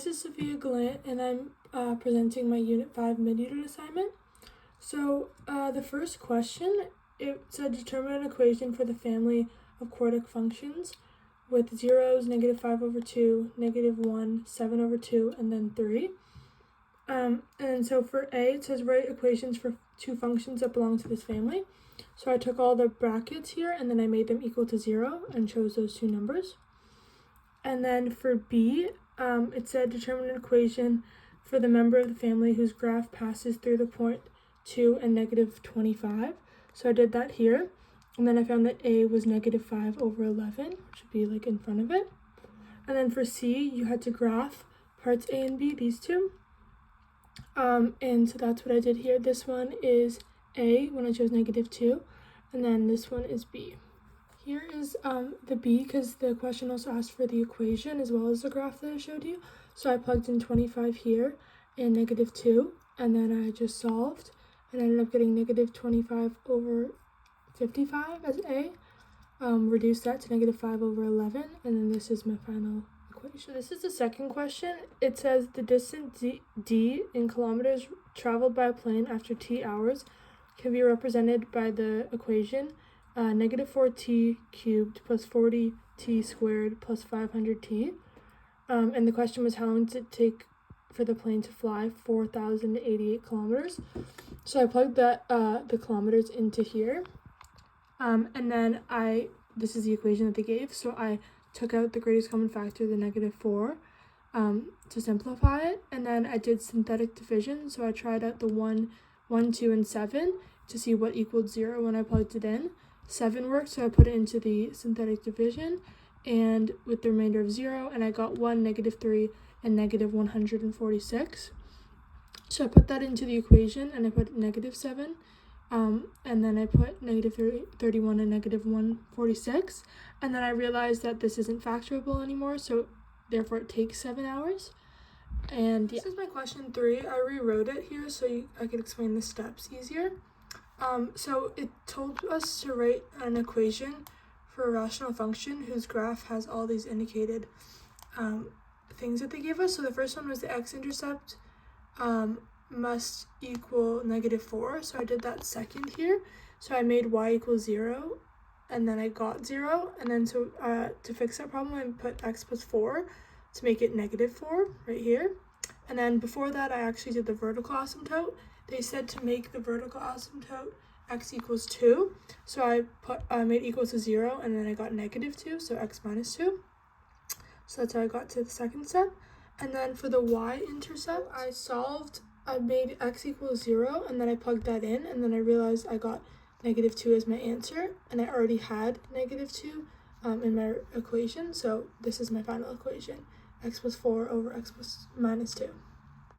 this is Sophia Gallant, and I'm presenting my Unit 5 mid-unit assignment. So the first question, it said determine an equation for the family of quartic functions with zeros, -5/2, -1, 7/2, and then 3. And so for A, it says write equations for two functions that belong to this family. So I took all the brackets here, and then I made them equal to 0 and chose those two numbers. And then for B, it said determine an equation for the member of the family whose graph passes through the point 2 and -25. So I did that here. And then I found that A was -5/11, which would be like in front of it. And then for C, you had to graph parts A and B, these two. And so that's what I did here. This one is A when I chose -2, and then this one is B. Here is the B, because the question also asked for the equation as well as the graph that I showed you. So I plugged in 25 here and -2, and then I just solved, and I ended up getting -25/55 as A. Reduced that to -5/11, and then this is my final equation. This is the second question. It says the distance d in kilometers traveled by a plane after t hours can be represented by the equation -4t cubed plus 40t squared plus 500t. And the question was how long does it take for the plane to fly 4,088 kilometers. So I plugged that the kilometers into here. And then this is the equation that they gave. So I took out the greatest common factor, the -4, to simplify it. And then I did synthetic division. So I tried out the 1, 2, and 7 to see what equaled 0 when I plugged it in. 7 worked, so I put it into the synthetic division and with the remainder of 0, and I got 1, -3, and -146. So I put that into the equation, and I put -7, and then I put -31 and -146, and then I realized that this isn't factorable anymore, so therefore it takes 7 hours. And this is my question 3. I rewrote it here so I could explain the steps easier. So it told us to write an equation for a rational function whose graph has all these indicated things that they gave us. So the first one was the x-intercept must equal -4. So I did that second here. So I made y = 0, and then I got 0. And then so to fix that problem, I put x + 4 to make it -4 right here. And then before that, I actually did the vertical asymptote. They said to make the vertical asymptote x = 2. So I made equal to 0, and then I got -2, so x - 2. So that's how I got to the second step. And then for the y-intercept, I made x = 0, and then I plugged that in, and then I realized I got -2 as my answer, and I already had -2 in my equation, so this is my final equation, x + 4 over x - 2.